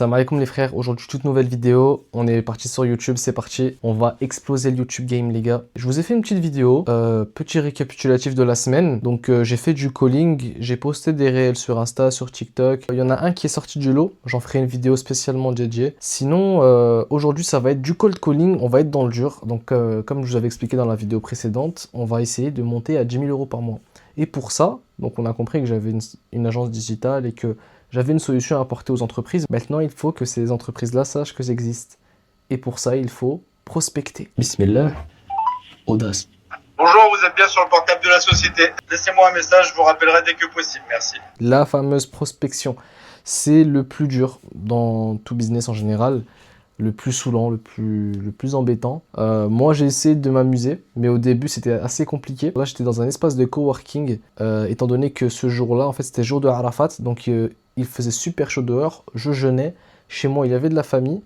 Salam alaikum les frères, aujourd'hui toute nouvelle vidéo, on est parti sur YouTube, c'est parti, on va exploser le YouTube Game les gars. Je vous ai fait une petite vidéo, petit récapitulatif de la semaine, donc j'ai fait du calling, j'ai posté des réels sur Insta, sur TikTok, il y en a un qui est sorti du lot, j'en ferai une vidéo spécialement dédiée. Sinon, aujourd'hui ça va être du cold calling, on va être dans le dur, donc comme je vous avais expliqué dans la vidéo précédente, on va essayer de monter à 10 000 € par mois. Et pour ça, donc on a compris que j'avais une agence digitale et que j'avais une solution à apporter aux entreprises. Maintenant, il faut que ces entreprises-là sachent que j'existe. Et pour ça, il faut prospecter. Bismillah, audace. Bonjour, vous êtes bien sur le portable de la société. Laissez-moi un message, je vous rappellerai dès que possible. Merci. La fameuse prospection, c'est le plus dur dans tout business en général. Le plus saoulant, le plus embêtant. Moi, j'ai essayé de m'amuser, mais au début, c'était assez compliqué. Là, j'étais dans un espace de coworking, étant donné que ce jour-là, en fait, c'était jour de Arafat, donc il faisait super chaud dehors, je jeûnais. Chez moi, il y avait de la famille,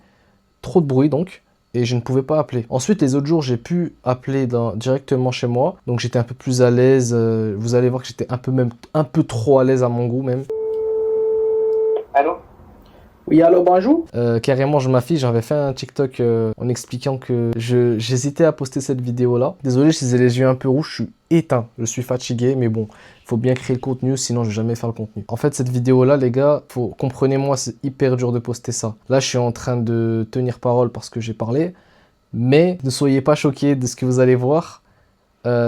trop de bruit donc, et je ne pouvais pas appeler. Ensuite, les autres jours, j'ai pu appeler directement chez moi, donc j'étais un peu plus à l'aise. Vous allez voir que j'étais un peu trop à l'aise à mon goût même. Allô? Oui, allô, bonjour. Carrément, je m'affiche, j'avais fait un TikTok en expliquant que j'hésitais à poster cette vidéo-là. Désolé, je faisais les yeux un peu rouges, je suis éteint, je suis fatigué, mais bon, il faut bien créer le contenu, sinon je vais jamais faire le contenu. En fait, cette vidéo-là, les gars, comprenez-moi, c'est hyper dur de poster ça. Là, je suis en train de tenir parole parce que j'ai parlé, mais ne soyez pas choqués de ce que vous allez voir.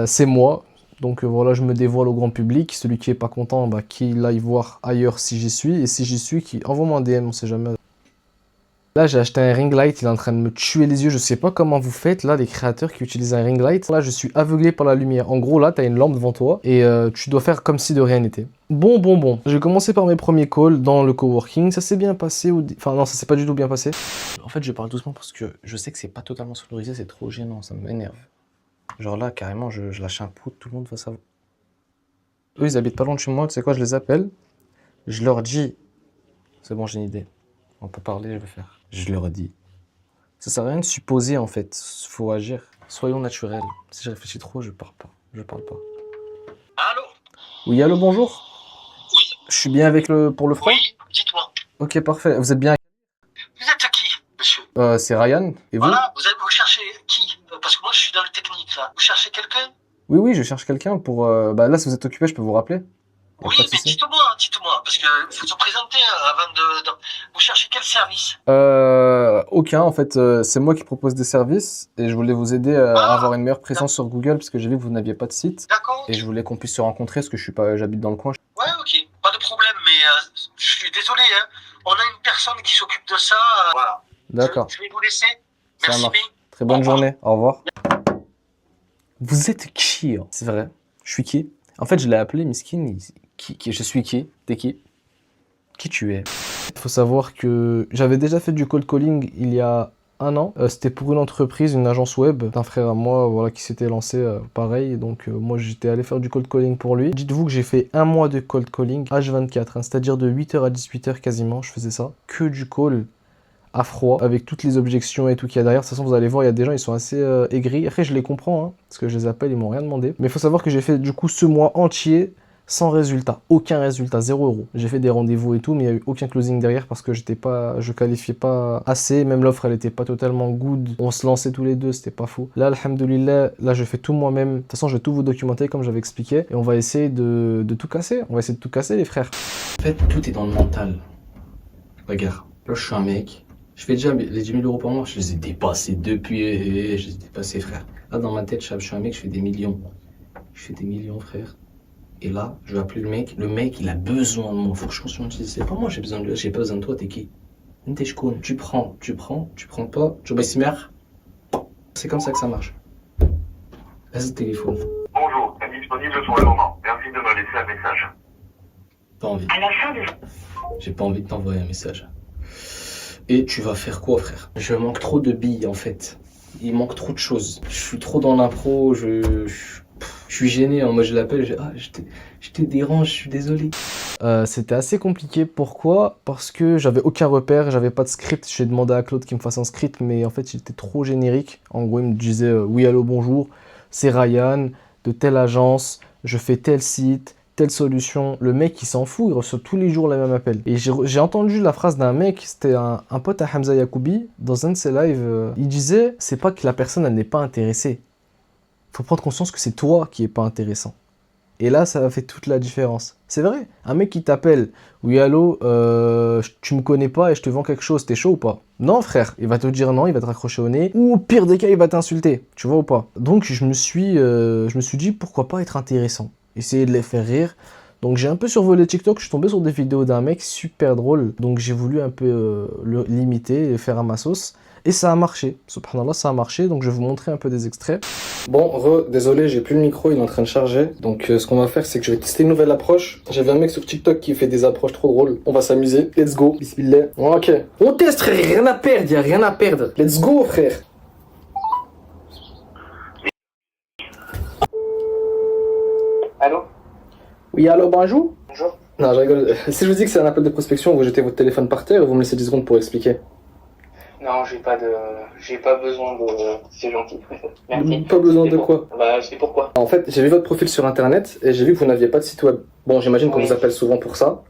C'est moi. Donc voilà, je me dévoile au grand public. Celui qui est pas content, bah, qu'il aille voir ailleurs si j'y suis. Et si j'y suis, envoie-moi un DM, on sait jamais. Là, j'ai acheté un ring light, il est en train de me tuer les yeux. Je sais pas comment vous faites, là, les créateurs qui utilisent un ring light. Là, je suis aveuglé par la lumière. En gros, là, tu as une lampe devant toi et tu dois faire comme si de rien n'était. Bon. J'ai commencé par mes premiers calls dans le coworking. Ça s'est bien passé. Enfin, non, ça s'est pas du tout bien passé. En fait, je parle doucement parce que je sais que c'est pas totalement sonorisé, c'est trop gênant, ça m'énerve. Genre là, carrément, je lâche un prout, tout le monde va savoir. Eux, ils habitent pas loin de chez moi, tu sais quoi, je les appelle. Je leur dis, c'est bon, j'ai une idée. On peut parler, je vais faire. Je leur dis. Ça sert à rien de supposer, en fait. Faut agir. Soyons naturels. Si je réfléchis trop, je parle pas. Allô? Oui, allô, bonjour. Oui. Je suis bien pour le frère? Oui, dites-moi. Ok, parfait. Vous êtes bien? Vous êtes qui, monsieur? C'est Ryan. Et vous? Voilà, vous cherchez qui? Parce que moi, je suis dans le technique, là. Vous cherchez quelqu'un? Oui, je cherche quelqu'un pour... Bah là, si vous êtes occupé, je peux vous rappeler. Oui, mais dites-moi, parce que faut se présenter avant de... Vous cherchez quel service? Aucun, en fait, c'est moi qui propose des services et je voulais vous aider à avoir une meilleure présence sur Google parce que j'ai vu que vous n'aviez pas de site D'accord. et je voulais qu'on puisse se rencontrer parce que j'habite dans le coin. Ouais, ok, pas de problème, mais je suis désolé, hein. On a une personne qui s'occupe de ça. Voilà. D'accord, Je vais vous laisser. ça Merci marche. bien. Très bonne journée, au revoir. Vous êtes qui hein? C'est vrai, je suis qui? En fait, je l'ai appelé Miskin, je suis qui? T'es qui? Qui tu es? Il faut savoir que j'avais déjà fait du cold calling il y a un an. C'était pour une entreprise, une agence web d'un frère à moi voilà, qui s'était lancé pareil. Donc moi j'étais allé faire du cold calling pour lui. Dites-vous que j'ai fait un mois de cold calling H24, hein, c'est-à-dire de 8h à 18h quasiment, je faisais ça. Que du call à froid, avec toutes les objections et tout qu'il y a derrière. De toute façon, vous allez voir, il y a des gens, ils sont assez aigris. Après, je les comprends, hein, parce que je les appelle, ils m'ont rien demandé. Mais il faut savoir que j'ai fait du coup ce mois entier sans résultat, aucun résultat, 0 €. J'ai fait des rendez-vous et tout, mais il n'y a eu aucun closing derrière parce que je qualifiais pas assez, même l'offre elle était pas totalement good, on se lançait tous les deux, c'était pas fou. Là, alhamdoulilah, là je fais tout moi-même, de toute façon je vais tout vous documenter comme j'avais expliqué, et on va essayer de tout casser, on va essayer de tout casser les frères. En fait, tout est dans le mental. Regarde, là je suis un mec, je fais déjà les 10 000 € par mois, je les ai dépassés depuis, je les ai dépassés frère. Là dans ma tête, je suis un mec, je fais des millions. Je fais des millions frère. Et là, je vais appeler le mec, il a besoin de moi, faut que je conscientise. C'est pas moi, j'ai besoin de lui, j'ai pas besoin de toi, t'es qui? Tu prends pas, tu obéis mère. C'est comme ça que ça marche. Vas-y, téléphone. Bonjour, indisponible sur le moment. Merci de me laisser un message. Pas envie. À la fin de... J'ai pas envie de t'envoyer un message. Et tu vas faire quoi, frère? Je manque trop de billes, en fait. Il manque trop de choses. Je suis trop dans l'impro, je suis gêné, hein. Moi je l'appelle, je te dérange, je suis désolé. C'était assez compliqué, pourquoi? Parce que j'avais aucun repère, j'avais pas de script. J'ai demandé à Claude qu'il me fasse un script, mais en fait il était trop générique. En gros, il me disait oui, allô, bonjour, c'est Ryan, de telle agence, je fais tel site, telle solution. Le mec, il s'en fout, il reçoit tous les jours le même appel. Et j'ai entendu la phrase d'un mec, c'était un pote à Hamza Yacoubi, dans un de ses lives, il disait, c'est pas que la personne, elle n'est pas intéressée. Faut prendre conscience que c'est toi qui est pas intéressant. Et là, ça fait toute la différence. C'est vrai, un mec qui t'appelle, oui allô, tu me connais pas et je te vends quelque chose, t'es chaud ou pas? Non frère, il va te dire non, il va te raccrocher au nez, ou au pire des cas, il va t'insulter, tu vois ou pas? Donc je me suis dit, pourquoi pas être intéressant? Essayer de les faire rire. Donc j'ai un peu survolé TikTok, je suis tombé sur des vidéos d'un mec super drôle, donc j'ai voulu un peu l'imiter et faire à ma sauce. Et ça a marché, subhanallah, ça a marché, donc je vais vous montrer un peu des extraits. Bon, désolé, j'ai plus le micro, il est en train de charger. Donc ce qu'on va faire, c'est que je vais tester une nouvelle approche. J'avais un mec sur TikTok qui fait des approches trop drôles. On va s'amuser, let's go, bismillah. Ok, on teste frère, rien à perdre, y'a rien à perdre. Let's go frère. Allô? Oui, allô, bonjour. Bonjour. Non, je rigole. Si je vous dis que c'est un appel de prospection, vous jetez votre téléphone par terre et vous me laissez 10 secondes pour expliquer. Non, j'ai pas besoin de... C'est gentil. Merci. Pas besoin C'est de pour- quoi? Bah, c'est pourquoi. En fait, j'ai vu votre profil sur internet et j'ai vu que vous n'aviez pas de site web. Bon, j'imagine qu'on Oui. vous appelle souvent pour ça.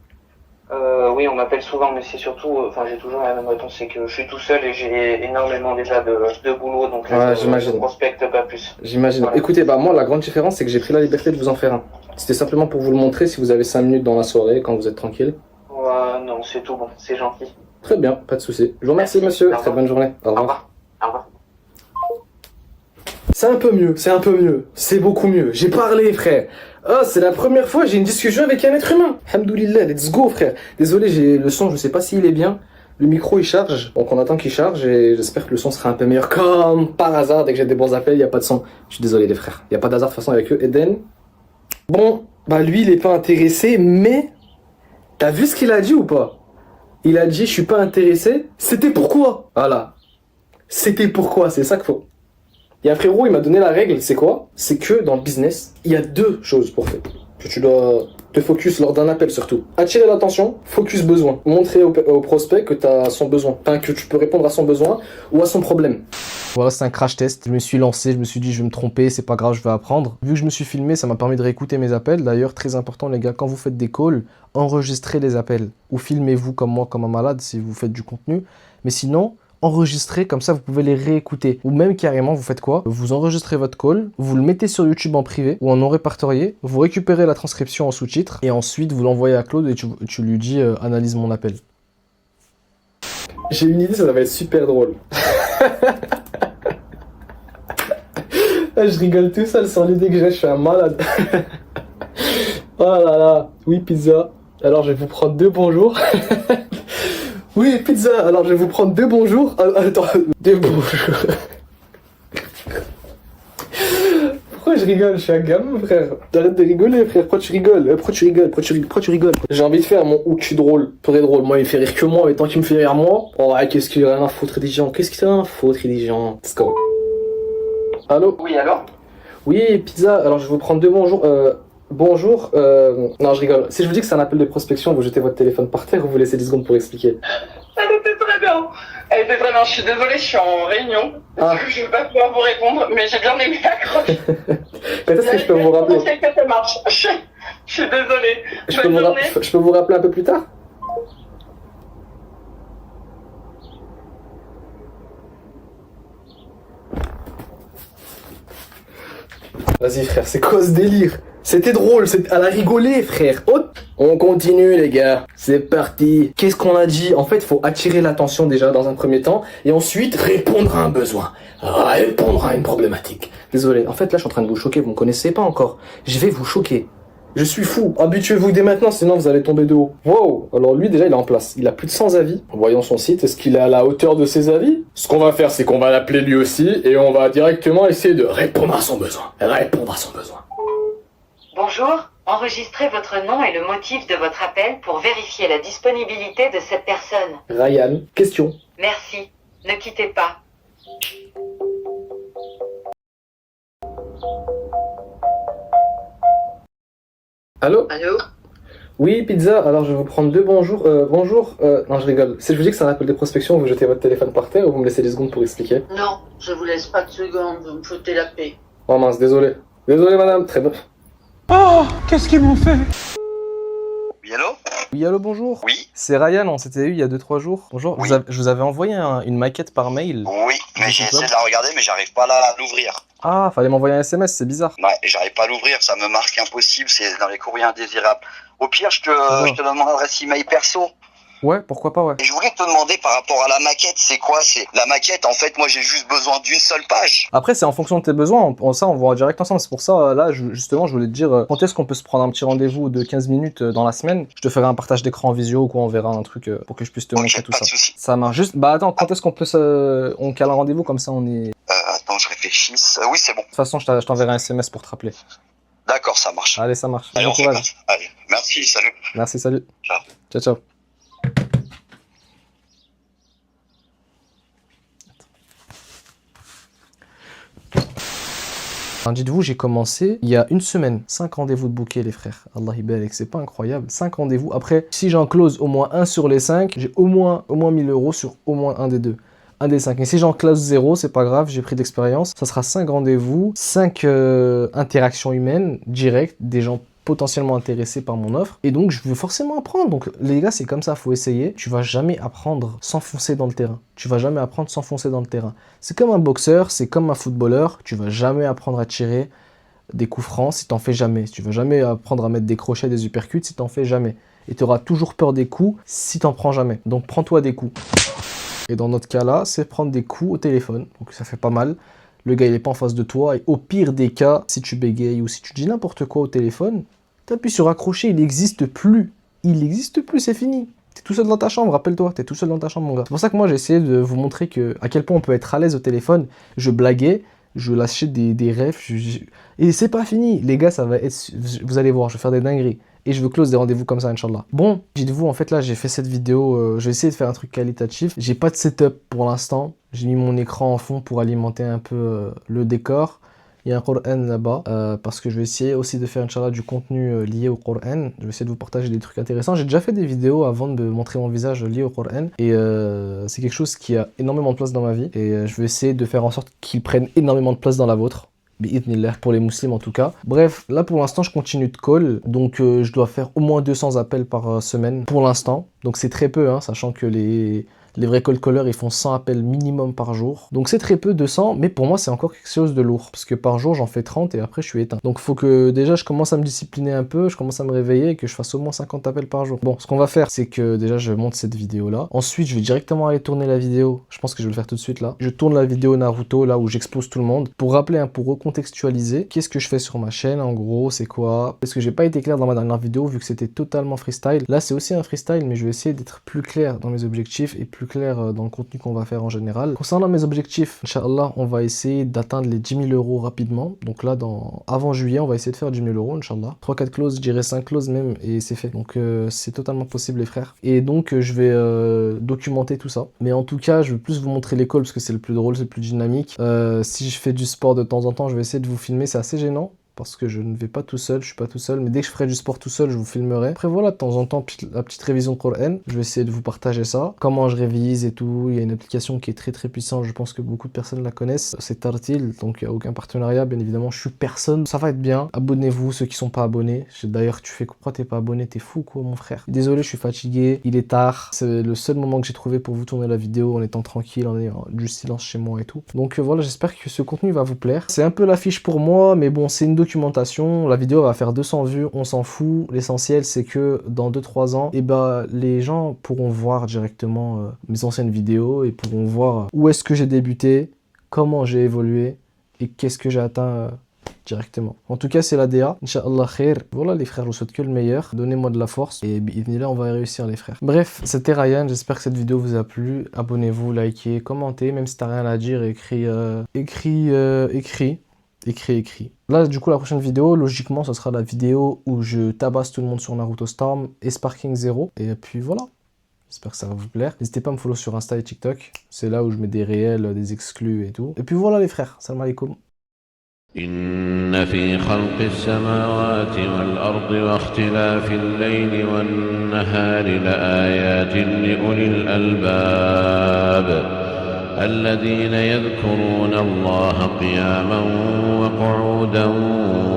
Oui, on m'appelle souvent, mais c'est surtout... Enfin, j'ai toujours la même réponse, c'est que je suis tout seul et j'ai énormément déjà de boulot, donc là, Ouais, je j'imagine. prospecte pas plus. J'imagine. Voilà. Écoutez, bah moi, la grande différence, c'est que j'ai pris la liberté de vous en faire un. C'était simplement pour vous le montrer si vous avez 5 minutes dans la soirée, quand vous êtes tranquille. Ouais, non, c'est tout bon, c'est gentil. Très bien, pas de souci. Je vous remercie, Merci. monsieur. Au Très revoir. bonne journée. Au Au revoir. revoir. Au revoir. C'est un peu mieux, c'est un peu mieux. C'est beaucoup mieux. J'ai parlé, frère. Ah, c'est la première fois que j'ai une discussion avec un être humain. Alhamdoulilah, let's go, frère. Désolé, j'ai le son, je sais pas s'il est bien. Le micro, il charge. Donc, on attend qu'il charge et j'espère que le son sera un peu meilleur. Comme par hasard, dès que j'ai des bons appels, il n'y a pas de son. Je suis désolé, les frères. Il n'y a pas d'hasard de toute façon avec eux. Eden. Bon, bah lui, il est pas intéressé, mais... T'as vu ce qu'il a dit ou pas? Il a dit, je suis pas intéressé. C'était pourquoi? Voilà. C'était pourquoi, c'est ça qu'il faut. Et un frérot, il m'a donné la règle, c'est quoi? C'est que dans le business, il y a 2 choses pour faire. Que tu dois te focus lors d'un appel surtout. Attirer l'attention, focus besoin. Montrer au prospect que tu as son besoin. Enfin, que tu peux répondre à son besoin ou à son problème. Voilà, c'est un crash test. Je me suis lancé, je me suis dit, je vais me tromper, c'est pas grave, je vais apprendre. Vu que je me suis filmé, ça m'a permis de réécouter mes appels. D'ailleurs, très important, les gars, quand vous faites des calls, enregistrez les appels. Ou filmez-vous comme moi, comme un malade, si vous faites du contenu. Mais sinon, enregistrez, comme ça vous pouvez les réécouter. Ou même carrément, vous faites quoi? Vous enregistrez votre call, vous le mettez sur YouTube en privé ou en non répertorié, vous récupérez la transcription en sous-titres et ensuite vous l'envoyez à Claude et tu lui dis analyse mon appel. J'ai une idée, ça va être super drôle. Je rigole tout seul sur l'idée que j'ai, je suis un malade. Oh là là, oui pizza. Alors je vais vous prendre 2 bonjours. Oui, pizza, alors je vais vous prendre 2 bonjours. Attends, 2 bonjours. Pourquoi je rigole? Je suis un gamin, frère. Arrête de rigoler, frère. Pourquoi tu rigoles? Pourquoi tu rigoles? J'ai envie de faire mon ou tu drôle. Très drôle. Moi, il fait rire que moi, mais tant qu'il me fait rire moi. Oh, ouais, qu'est-ce qu'il a rien à foutre des gens? Qu'est-ce qu'il a rien à foutre des gens? Let's go. Allô? Oui, alors? Oui, pizza, alors je vais vous prendre 2 bonjours. Bonjour. Non, je rigole. Si je vous dis que c'est un appel de prospection, vous jetez votre téléphone par terre ou vous laissez 10 secondes pour expliquer. Elle était très bien. Elle était très bien. Je suis désolée, je suis en réunion. Ah. Je vais pas pouvoir vous répondre, mais j'ai bien aimé accrocher. Quand est-ce que je peux vous rappeler? Je sais que ça marche. Je suis désolée. Je peux, Bonne journée. je peux vous rappeler un peu plus tard? Vas-y frère, c'est quoi ce délire? C'était drôle, c'est à la rigoler frère. Oh, on continue les gars, c'est parti. Qu'est-ce qu'on a dit? En fait, il faut attirer l'attention déjà dans un premier temps et ensuite répondre à un besoin, répondre à une problématique. Désolé, en fait là je suis en train de vous choquer, vous me connaissez pas encore. Je vais vous choquer. Je suis fou. Habituez-vous dès maintenant, sinon vous allez tomber de haut. Wow. Alors lui déjà il est en place. Il a plus de 100 avis. Voyons son site. Est-ce qu'il est à la hauteur de ses avis? Ce qu'on va faire, c'est qu'on va l'appeler lui aussi et on va directement essayer de répondre à son besoin. Répondre à son besoin. Bonjour, enregistrez votre nom et le motif de votre appel pour vérifier la disponibilité de cette personne. Ryan, question. Merci, ne quittez pas. Allô? Allô? Oui, pizza. Alors je vais vous prendre 2 bonjours. Bonjour. Non, je rigole. Si je vous dis que c'est un appel de prospection, vous jetez votre téléphone par terre ou vous me laissez 10 secondes pour expliquer? Non, je vous laisse pas de secondes, vous me foutez la paix. Oh mince, désolé. Désolé madame, très bien. Oh, qu'est-ce qu'ils m'ont fait? Oui, allô? Oui, allô, bonjour. Oui. C'est Ryan, on s'était eu il y a 2-3 jours. Bonjour, Oui. je vous avais envoyé une maquette par mail. Oui, mais j'ai essayé de la regarder, mais j'arrive pas à l'ouvrir. Ah, fallait m'envoyer un SMS, c'est bizarre. Ouais, j'arrive pas à l'ouvrir, ça me marque impossible, c'est dans les courriers indésirables. Au pire, je te donne mon adresse email perso. Ouais, pourquoi pas, ouais. Et je voulais te demander par rapport à la maquette, c'est quoi? C'est la maquette, en fait, moi j'ai juste besoin d'une seule page. Après, c'est en fonction de tes besoins, ça on voit direct ensemble. C'est pour ça, là, justement, je voulais te dire, quand est-ce qu'on peut se prendre un petit rendez-vous de 15 minutes dans la semaine? Je te ferai un partage d'écran en visio ou quoi, on verra un truc pour que je puisse te montrer tout pas ça. de souci. Ça marche juste. Bah attends, quand est-ce qu'on peut on cale un rendez-vous comme ça, on est. Attends, je réfléchisse. Oui, c'est bon. De toute façon, je t'enverrai un SMS pour te rappeler. D'accord, ça marche. Allez, ça marche. Allez, Bon on fait courage. ça. Allez, merci, salut. Merci, salut. Ciao. Ciao, ciao. Dites-vous, j'ai commencé il y a une semaine. 5 rendez-vous de bouquet, les frères. Allah ibarak, c'est pas incroyable. 5 rendez-vous. Après, si j'en close au moins un sur les 5, j'ai au moins 1000 € sur au moins un des deux. Un des 5. Et si j'en close 0, c'est pas grave, j'ai pris de l'expérience. Ça sera 5 rendez-vous, 5 interactions humaines directes, des gens potentiellement intéressés par mon offre. Et donc, je veux forcément apprendre. Donc, les gars, c'est comme ça, faut essayer. Tu vas jamais apprendre sans foncer dans le terrain. Tu vas jamais apprendre sans foncer dans le terrain. C'est comme un boxeur, c'est comme un footballeur. Tu vas jamais apprendre à tirer des coups francs si t'en fais jamais. Tu vas jamais apprendre à mettre des crochets, des uppercuts si t'en fais jamais. Et tu auras toujours peur des coups si t'en prends jamais. Donc, prends-toi des coups. Et dans notre cas là, c'est prendre des coups au téléphone. Donc, ça fait pas mal. Le gars, il est pas en face de toi. Et au pire des cas, si tu bégayes ou si tu dis n'importe quoi au téléphone, t'appuies sur accrocher, il n'existe plus. Il n'existe plus, c'est fini. T'es tout seul dans ta chambre, rappelle-toi, t'es tout seul dans ta chambre, mon gars. C'est pour ça que moi, j'ai essayé de vous montrer à quel point on peut être à l'aise au téléphone. Je blaguais, je lâchais des rêves, et c'est pas fini. Les gars, ça va être... Vous allez voir, je vais faire des dingueries. Et je veux close des rendez-vous comme ça, Inch'Allah. Bon, dites-vous, en fait, là, j'ai fait cette vidéo, je vais essayer de faire un truc qualitatif. J'ai pas de setup pour l'instant. J'ai mis mon écran en fond pour alimenter un peu le décor. Il y a un Coran là-bas, parce que je vais essayer aussi de faire, Inch'Allah, du contenu lié au Coran. Je vais essayer de vous partager des trucs intéressants. J'ai déjà fait des vidéos avant de montrer mon visage lié au Coran. Et c'est quelque chose qui a énormément de place dans ma vie. Et je vais essayer de faire en sorte qu'il prenne énormément de place dans la vôtre. Pour les musulmans en tout cas. Bref, là pour l'instant je continue de call. Donc je dois faire au moins 200 appels par semaine pour l'instant. Donc c'est très peu, hein, sachant que les vrais call callers, ils font 100 appels minimum par jour. Donc c'est très peu, 200, mais pour moi, c'est encore quelque chose de lourd. Parce que par jour, j'en fais 30 et après, je suis éteint. Donc il faut que déjà, je commence à me discipliner un peu, je commence à me réveiller et que je fasse au moins 50 appels par jour. Bon, ce qu'on va faire, c'est que déjà, je monte cette vidéo-là. Ensuite, je vais directement aller tourner la vidéo. Je pense que je vais le faire tout de suite là. Je tourne la vidéo Naruto, là où j'explose tout le monde. Pour rappeler, pour recontextualiser, qu'est-ce que je fais sur ma chaîne, en gros, c'est quoi? Parce que j'ai pas été clair dans ma dernière vidéo, vu que c'était totalement freestyle. Là, c'est aussi un freestyle, mais je vais essayer d'être plus clair dans mes objectifs et plus clair dans le contenu qu'on va faire en général. Concernant mes objectifs, Inch'Allah, on va essayer d'atteindre les 10 000 € rapidement. Donc là, avant juillet, on va essayer de faire 10 000 €, Inch'Allah. 3-4 clauses, je dirais 5 clauses même, et c'est fait. Donc c'est totalement possible, les frères. Et donc, je vais documenter tout ça. Mais en tout cas, je vais plus vous montrer l'école, parce que c'est le plus drôle, c'est le plus dynamique. Si je fais du sport de temps en temps, je vais essayer de vous filmer. C'est assez gênant, parce que je ne vais pas tout seul, je suis pas tout seul, mais dès que je ferai du sport tout seul, je vous filmerai. Après voilà, de temps en temps, la petite révision de Coran, je vais essayer de vous partager ça, comment je révise et tout. Il y a une application qui est très très puissante, je pense que beaucoup de personnes la connaissent, c'est Tartil, donc il n'y a aucun partenariat, bien évidemment, je suis personne, ça va être bien. Abonnez-vous, ceux qui sont pas abonnés. D'ailleurs, tu fais pourquoi t'es pas abonné, t'es fou quoi mon frère. Désolé, je suis fatigué, il est tard, c'est le seul moment que j'ai trouvé pour vous tourner la vidéo en étant tranquille, en ayant du silence chez moi et tout. Donc voilà, j'espère que ce contenu va vous plaire. C'est un peu l'affiche pour moi, mais bon, c'est une documentation. La vidéo va faire 200 vues, on s'en fout. L'essentiel, c'est que dans 2-3 ans, et les gens pourront voir directement mes anciennes vidéos et pourront voir où est-ce que j'ai débuté, comment j'ai évolué et qu'est-ce que j'ai atteint directement. En tout cas, c'est la DA. Inch'Allah khair. Voilà les frères, je vous souhaite que le meilleur. Donnez-moi de la force et là, on va réussir les frères. Bref, c'était Ryan. J'espère que cette vidéo vous a plu. Abonnez-vous, likez, commentez. Même si t'as rien à dire, écris. Là, du coup, la prochaine vidéo, logiquement, ce sera la vidéo où je tabasse tout le monde sur Naruto Storm et Sparking Zero. Et puis voilà. J'espère que ça va vous plaire. N'hésitez pas à me follow sur Insta et TikTok. C'est là où je mets des réels, des exclus et tout. Et puis voilà les frères. Salam alaikum. إن في خلق السماوات والأرض واختلاف الليل والنهار لآيات لأولي الألباب الذين يذكرون الله قياما وقعودا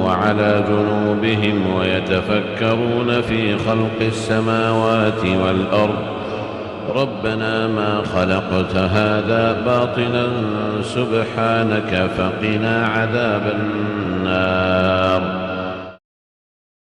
وعلى جنوبهم ويتفكرون في خلق السماوات والأرض ربنا ما خلقت هذا باطلا سبحانك فقنا عذاب النار